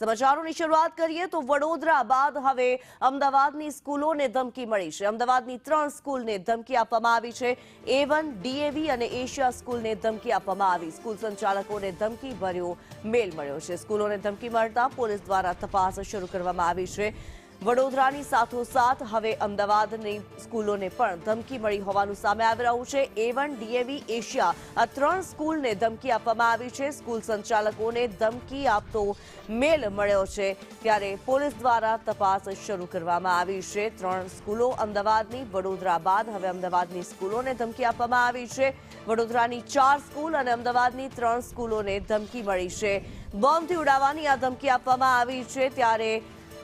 સમાચારોની શરૂઆત કરીએ તો વડોદરા બાદ હવે અમદાવાદની સ્કૂલોને ધમકી મળી છે। અમદાવાદની 3 સ્કૂલને ધમકી આપવામાં આવી છે। A1, DAV અને એશિયા સ્કૂલને ધમકી આપવામાં આવી। સ્કૂલ સંચાલકોને ધમકી ભર્યો મેલ મળ્યો છે। સ્કૂલોને ધમકી મળતા પોલીસ દ્વારા તપાસ શરૂ કરવામાં આવી છે। વડોદરાની સાથોસાથ હવે અમદાવાદની સ્કૂલોને પણ ધમકી મળી હોવાનું સામે આવી રહ્યું છે। A1, DAV, એશિયા આ 3 સ્કૂલને ધમકી આપવામાં આવી છે। સ્કૂલ સંચાલકોને ધમકી આપતો મેલ મળ્યો છે ત્યારે પોલીસ દ્વારા તપાસ શરૂ કરવામાં આવી છે। 3 સ્કૂલો અમદાવાદની વડોદરા બાદ હવે અમદાવાદની સ્કૂલોને ધમકી આપવામાં આવી છે। વડોદરાની 4 સ્કૂલ અને અમદાવાદની 3 સ્કૂલોને ધમકી મળી છે। બોમ્બથી ઉડાવવાની આ ધમકી આપવામાં આવી છે ત્યારે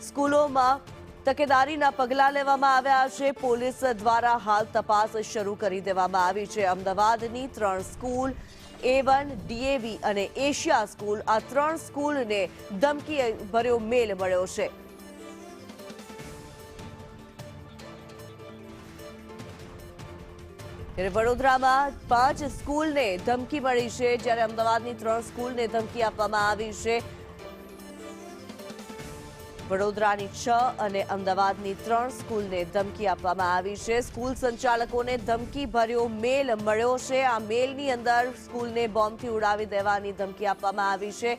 સ્કૂલોમાં તકેદારીના પગલાં લેવામાં આવ્યા છે। પોલીસ દ્વારા હાલ તપાસ શરૂ કરી દેવામાં આવી છે। અમદાવાદની 3 સ્કૂલ A1, DAV અને એશિયા સ્કૂલ આ 3 સ્કૂલને ધમકી ભર્યો મેલ મળ્યો છે। વડોદરામાં 5 સ્કૂલને ધમકી મળી છે જ્યારે અમદાવાદની 3 સ્કૂલને ધમકી આપવામાં આવી છે। વડોદરાની 6 અને અમદાવાદની 3 સ્કૂલને ધમકી આપવામાં આવી છે। સ્કૂલ સંચાલકોને ધમકી ભર્યો મેલ મળ્યો છે। આ મેલની અંદર સ્કૂલને બોમ્બથી ઉડાવી દેવાની ધમકી આપવામાં આવી છે।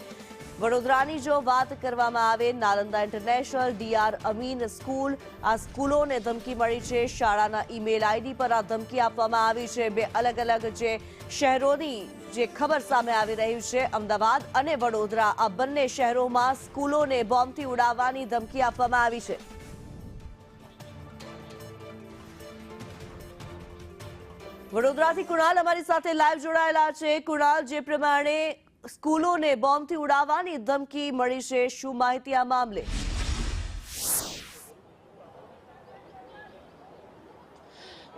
વડોદરાની જો વાત કરવામાં આવે Nalanda international, DR Amin school આ સ્કૂલોને ધમકી મળી છે। શાળાના ઈમેલ ID પર આ ધમકી આપવામાં આવી છે। બે અલગ અલગ જે શહેરોની જે ખબર સામે આવી રહી છે અમદાવાદ અને વડોદરા આ બંને શહેરોમાં સ્કૂલોને બોમ્બથી ઉડાવવાની ધમકી આપવામાં આવી છે। વડોદરાથી કુણાલ અમારી સાથે લાઈવ જોડાયેલા છે। કુણાલ, જે પ્રમાણે સ્કૂલોને બોમ્બથી ઉડાવવાની ધમકી મળી છે, શું માહિતી આ મામલે?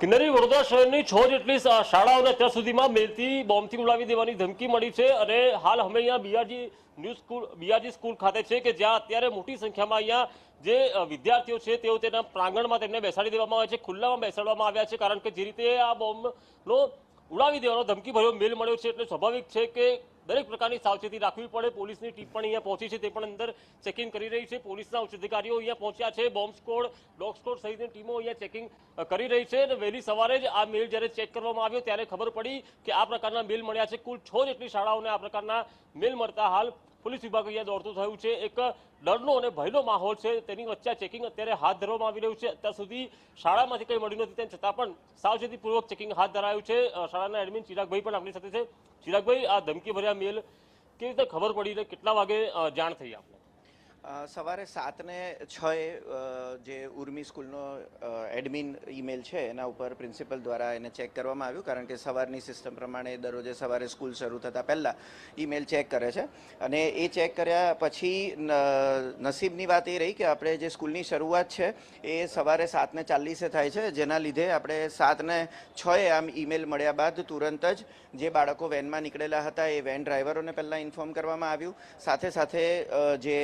કિન્નરી, વડોદરા શહેરની 6 જેટલી શાળાઓને અત્યાર સુધીમાં મેલથી બોમ્બથી ઉડાવી દેવાની ધમકી મળી છે અને હાલ અમે અહીંયા BRG સ્કૂલ ખાતે છે કે જ્યાં અત્યારે મોટી સંખ્યામાં અહીંયા જે વિદ્યાર્થીઓ છે તેઓ તેના પ્રાંગણમાં તેમને બેસાડી દેવામાં આવે છે, ખુલ્લામાં બેસાડવામાં આવ્યા છે કારણ કે જે રીતે આ બોમ્બનો ઉડાવી દેવાનો ધમકી ભર્યો મેલ મળ્યો છે એટલે સ્વાભાવિક છે કે દરેક પ્રકારની સાવચેતી રાખવી પડે। પોલીસની ટીમ પણ અહીંયા પહોંચી છે, તે પણ અંદર ચેકિંગ કરી રહી છે। પોલીસના ઉચ્ચ અધિકારીઓ અહીંયા પહોંચ્યા છે। બોમ્બ સ્ક્વોડ, ડોગ સ્ક્વોડ સહિતની ટીમો અહીંયા ચેકિંગ કરી રહી છે અને વહેલી સવારે જ આ મેલ જ્યારે ચેક કરવામાં આવ્યો ત્યારે ખબર પડી કે આ પ્રકારના મેલ મળ્યા છે। કુલ 6 જેટલી શાળાઓને આ પ્રકારના મેલ મળતા હાલ પોલીસ વિભાગ અહીંયા દોડતું થયું છે। એક ડરનો અને ભયનો માહોલ છે, તેની વચ્ચે ચેકિંગ અત્યારે હાથ ધરવામાં આવી રહ્યું છે। અત્યાર સુધી શાળામાંથી કંઈ મળ્યું નથી તેમ છતાં પણ સાવચેતીપૂર્વક ચેકિંગ હાથ ધરાયું છે। શાળાના એડમિન ચિરાગભાઈ પણ આપણી સાથે છે। ચિરાગભાઈ, આ ધમકી ભર્યા મેલ કેવી રીતે ખબર પડી ને કેટલા વાગે જાણ થઈ આપને? સવારે 7:06 જે ઉર્મી સ્કૂલનો એડમિન ઈમેલ છે એના ઉપર પ્રિન્સિપલ દ્વારા એને ચેક કરવામાં આવ્યું કારણ કે સવારની સિસ્ટમ પ્રમાણે દરરોજે સવારે સ્કૂલ શરૂ થતાં પહેલાં ઈમેલ ચેક કરે છે અને એ ચેક કર્યા પછી નસીબની વાત એ રહી કે આપણે જે સ્કૂલની શરૂઆત છે એ સવારે 7:40 થાય છે, જેના લીધે આપણે 7:06 આમ ઈમેલ મળ્યા બાદ તુરંત જ જે બાળકો વેનમાં નીકળેલા હતા એ વેન ડ્રાઈવરોને પહેલાં ઇન્ફોર્મ કરવામાં આવ્યું। સાથે સાથે જે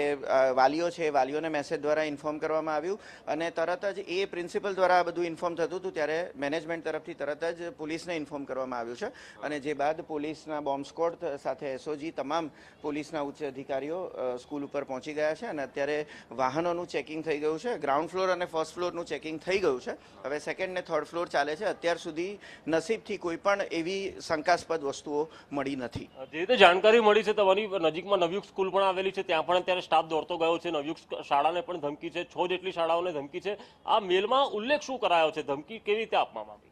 વાલીઓ છે વાલીઓને મેસેજ દ્વારા ઇન્ફોર્મ કરવામાં આવ્યું અને તરત જ એ પ્રિન્સિપલ દ્વારા આ બધું ઇન્ફોર્મ થતું હતું ત્યારે મેનેજમેન્ટ તરફથી તરત જ પોલીસને ઇન્ફોર્મ કરવામાં આવ્યું છે અને જે બાદ પોલીસના બોમ્બ સ્ક્વોડ સાથે SOG તમામ પોલીસના ઉચ્ચ અધિકારીઓ સ્કૂલ ઉપર પહોંચી ગયા છે અને અત્યારે વાહનોનું ચેકિંગ થઈ ગયું છે। ગ્રાઉન્ડ ફ્લોર અને ફર્સ્ટ ફ્લોરનું ચેકિંગ થઈ ગયું છે, હવે સેકન્ડ ને થર્ડ ફ્લોર ચાલે છે। અત્યાર સુધી નસીબથી કોઈ પણ એવી શંકાસ્પદ વસ્તુઓ મળી નથી। જે રીતે જાણકારી મળી છે તમારી નજીકમાં નવયુગ સ્કૂલ પણ આવેલી છે, ત્યાં પણ અત્યારે સ્ટાફ દોડતો ગયો છે। નવયુગ શાળાને પણ ધમકી છે, 6 જેટલી શાળાઓને ધમકી છે। આ મેલમાં ઉલ્લેખ શું કરાયો છે? ધમકી કેવી રીતે આપવામાં આવી?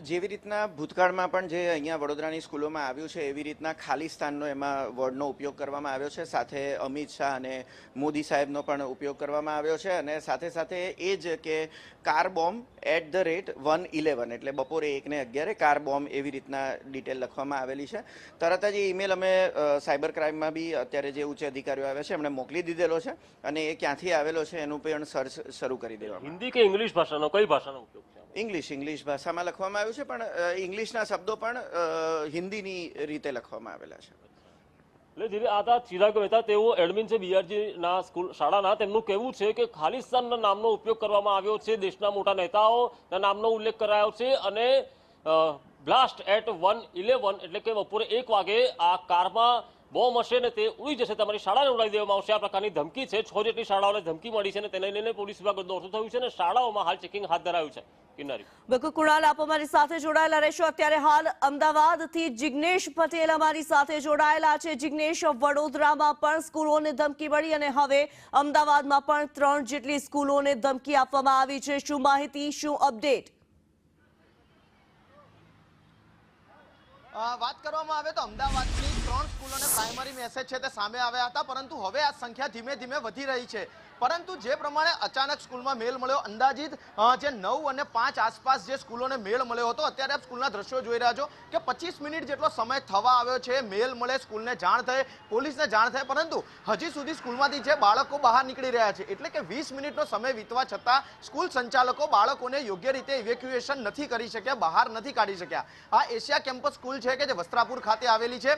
જેવી રીતના ભૂતકાળમાં પણ જે અહીંયા વડોદરાની સ્કૂલોમાં આવ્યું છે એવી રીતના ખાલિસ્તાનનો એમાં વર્ડનો ઉપયોગ કરવામાં આવ્યો છે, સાથે અમિત શાહ અને મોદી સાહેબનો પણ ઉપયોગ કરવામાં આવ્યો છે અને સાથે સાથે એ જ કે કાર બોમ્બ @111 એટલે બપોરે 1:11 કાર બોમ્બ એવી રીતના ડિટેલ લખવામાં આવેલી છે। તરત જ એ ઈમેલ અમે સાયબર ક્રાઇમમાં બી અત્યારે જે ઉચ્ચ અધિકારીઓ આવ્યા છે એમણે મોકલી દીધેલો છે અને એ ક્યાંથી આવેલો છે એનું પણ સર્ચ શરૂ કરી દેવામાં। હિન્દી કે ઇંગ્લિશ ભાષાનો, કઈ ભાષાનો ઉપયોગ છે? ઇંગ્લિશ ભાષામાં લખવામાં આવ્યું છે પણ ઇંગ્લિશના શબ્દો પણ હિન્દીની રીતે લખવામાં આવેલા છે। એટલે જે આ હતા ચિરાગ મહેતા, તેઓ એડમિન છે BRGના સ્કૂલ શાળાના। તેમનું કહેવું છે કે ખાલિસ્તાનના નામનો ઉપયોગ કરવામાં આવ્યો છે, દેશના મોટા નેતાઓના નામનો ઉલ્લેખ કરાયો છે અને બ્લાસ્ટ @111 એટલે કે બપોરે 1 વાગે આ કારમાં બોમ્બ હશે ને તે ઉડી જશે, તમારી શાળાને ઉડાવી દેવામાં આવશે, આ પ્રકારની ધમકી છે. 6 જેટલી શાળાઓને ધમકી મળી છે અને તેને લઈને પોલીસ વિભાગ દોડતું થયું છે અને શાળાઓમાં હાલ ચેકિંગ હાથ ધરાયું છે. કિન્નરી, બિલકુલ કુણાલ, આપ અમારી સાથે જોડાયેલા રહેશો. અત્યારે હાલ અમદાવાદથી જિગ્નેશ પટેલ અમારી સાથે જોડાયેલા છે. જિગ્નેશ, વડોદરામાં પણ સ્કૂલોને ધમકી મળી અને હવે અમદાવાદમાં પણ 3 જેટલી સ્કૂલોને ધમકી આપવામાં આવી છે. શું માહિતી, શું અપડેટ? વાત કરવામાં આવે તો અમદાવાદની 3 સ્કૂલોને પ્રાઇમરી મેસેજ છે તે સામે આવ્યા હતા, પરંતુ હવે આ સંખ્યા ધીમે ધીમે વધી રહી છે. પરંતુ જે પ્રમાણે અચાનક સ્કૂલમાં મેલ મળ્યો, અંદાજિત જે 9 અને 5 આસપાસ જે સ્કૂલોને મેલ મળ્યો હતો, અત્યારે આપ સ્કૂલના દ્રશ્યો જોઈ રહ્યા છો કે 25 મિનિટ જેટલો સમય થવા આવ્યો છે. મેલ મળે, સ્કૂલને જાણ થાય, પોલીસને જાણ થાય, પરંતુ હજી સુધી સ્કૂલમાંથી જે બાળકો બહાર નીકળી રહ્યા છે. એટલે કે 20 મિનિટનો સમય વીતવા છતાં સ્કૂલ સંચાલકો બાળકોને યોગ્ય રીતે ઇવેક્યુએશન નથી કરી શક્યા, બહાર નથી કાઢી શક્યા. આ એશિયા કેમ્પસ સ્કૂલ છે કે જે વસ્ત્રાપુર ખાતે આવેલી છે.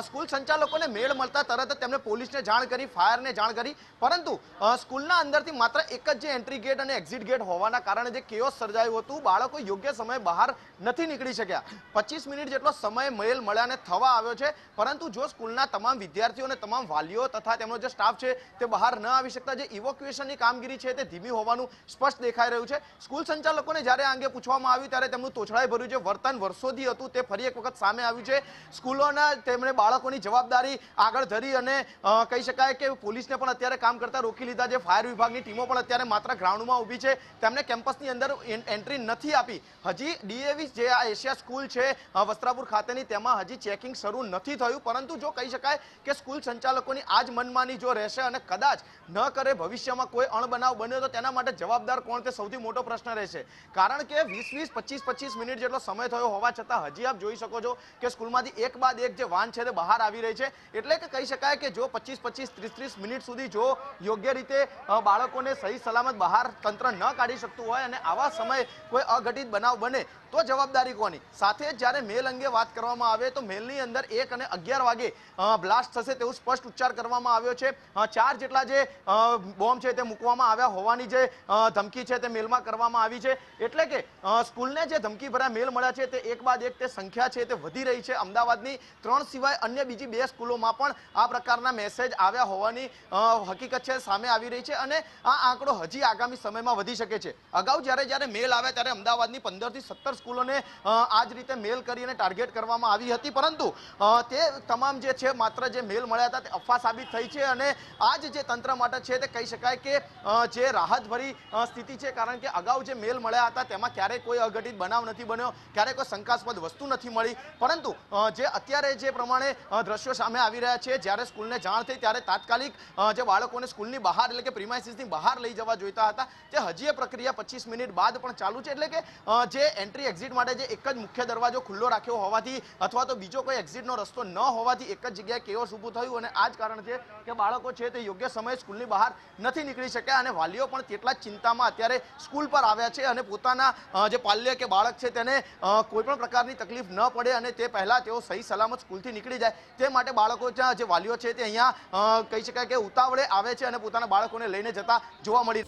સ્કૂલ સંચાલકોને મેળ મળતા તરત જ તેમણે પોલીસને જાણ કરી, ફાયરને જાણ કરી, પરંતુ સ્કૂલના અંદરથી માત્ર એક જ જે એન્ટ્રી ગેટ અને એક્ઝિટ ગેટ હોવાના કારણે જે કેઓસ સર્જાયું હતું, બાળકો યોગ્ય સમયે બહાર નથી નીકળી શક્યા. 25 મિનિટ જેટલો સમય મેલ મળ્યાને થવા આવ્યો છે, પરંતુ જો સ્કૂલના તમામ વિદ્યાર્થીઓ અને તમામ વાલીઓ તથા તેમનો જે સ્ટાફ છે તે બહાર ન આવી શકતા, જે ઇવોક્યુએશનની કામગીરી છે તે ધીમી હોવાનું સ્પષ્ટ દેખાઈ રહ્યું છે. સ્કૂલ સંચાલકોને જ્યારે આ અંગે પૂછવામાં આવ્યું ત્યારે તેમનું તોછડાઈ ભર્યું જે વર્તન વર્ષોથી હતું તે ફરી એક વખત સામે આવ્યું છે. સ્કૂલોના તેમણે બાળકોની જવાબદારી આગળ ધરી અને કહી શકાય કે પોલીસને પણ અત્યારે કામ કરતા રોકી લીધા. જે ફાયર વિભાગની ટીમો પણ અત્યારે માત્ર ગ્રાઉન્ડમાં ઊભી છે, તેમને કેમ્પસની અંદર એન્ટ્રી નથી આપી. હજી ડીએવી જે આ એશિયા સ્કૂલ છે વસ્ત્રાપુર ખાતેની, તેમાં હજી ચેકિંગ શરૂ નથી થયું. પરંતુ જો કહી શકાય કે સ્કૂલ સંચાલકોની આજ મનમાની જો રહેશે અને કદાચ ન કરે, ભવિષ્યમાં કોઈ અણબનાવ બન્યો તો તેના માટે જવાબદાર કોણ તે સૌથી મોટો પ્રશ્ન રહેશે. કારણ કે 20-20, 25-25 મિનિટ જેટલો સમય થયો હોવા છતાં હજી આપ જોઈ શકો છો કે સ્કૂલમાંથી એક બાદ એક જે વાન છે તે બહાર આવી રહી છે. એટલે કે કહી શકાય કે જો 25-25, 30-30 મિનિટ સુધી જો યોગ્ય રીતે બાળકોને સહી સલામત બહાર તંત્ર ન કાઢી શકતું હોય અને આવા સમયે કોઈ અઘટિત બનાવ બને તો જવાબદારી કોની? સાથે જ જ્યારે મેલ અંગે વાત કરવામાં આવે તો મેલની અંદર 1 અને 11 વાગે બ્લાસ્ટ થશે તેવું સ્પષ્ટ ઉચ્ચાર કરવામાં આવ્યો છે. 4 જેટલા જે બોમ્બ છે તે મૂકવામાં આવ્યા હોવાની જે ધમકી છે તે મેલમાં કરવામાં આવી છે. એટલે કે સ્કૂલને જે ધમકી ભર્યા મેલ મળ્યા છે તે એક બાદ એક તે સંખ્યા છે તે વધી રહી છે. અમદાવાદની 3 સિવાય અન્ય બીજી 2 સ્કૂલોમાં પણ આ પ્રકારના મેસેજ આવ્યા હોવાની હકીકત છે સામે આવી રહી છે અને આ આંકડો હજી આગામી સમયમાં વધી શકે છે. અગાઉ જ્યારે મેલ આવ્યા ત્યારે અમદાવાદની 15 થી 17 સ્કૂલોને આ જ રીતે મેલ કરીને ટાર્ગેટ કરવામાં આવી હતી, પરંતુ તે તમામ જે છે માત્ર જે મેલ મળ્યા હતા તે અફવા સાબિત થઈ છે અને આ જ જે તંત્ર માટે છે તે કહી શકાય કે જે રાહતભરી સ્થિતિ છે. કારણ કે અગાઉ જે મેલ મળ્યા હતા તેમાં ક્યારેય કોઈ અઘટિત બનાવ નથી બન્યો, ક્યારેય કોઈ શંકાસ્પદ વસ્તુ નથી મળી, પરંતુ જે અત્યારે જે પ્રમાણે દ્રશ્યો સામે આવી રહ્યા છે, જ્યારે સ્કૂલને જાણ થઈ ત્યારે તાત્કાલિક જે બાળકોને સ્કૂલની બહાર એટલે કે પ્રિમાઇસીસની બહાર લઈ જવા જોઈતા હતા તે હજી એ પ્રક્રિયા 25 મિનિટ બાદ પણ ચાલુ છે. એટલે કે જે એન્ટ્રી એક્ઝિટ માટે જે એક જ મુખ્ય દરવાજો ખુલ્લો રાખ્યો હોવાથી અથવા તો બીજો કોઈ એક્ઝિટનો રસ્તો ન હોવાથી એક જ જગ્યાએ કેઓસ ઊભું થયું અને આ જ કારણ છે કે બાળકો છે તે યોગ્ય સમયે સ્કૂલની બહાર નથી નીકળી શક્યા અને વાલીઓ પણ તેટલા જ ચિંતામાં અત્યારે સ્કૂલ પર આવ્યા છે અને પોતાના જે પાલ્ય કે બાળક છે તેને કોઈ પણ પ્રકારની તકલીફ ન પડે અને તે પહેલા તેઓ સહી સલામત સ્કૂલથી નીકળી જાય તે માટે બાળકો જે વાલીઓ છે તે અહીંયા કહી શકાય કે ઉતાવળે આવે છે અને પોતાના બાળકોને લઈને જતા જોવા મળી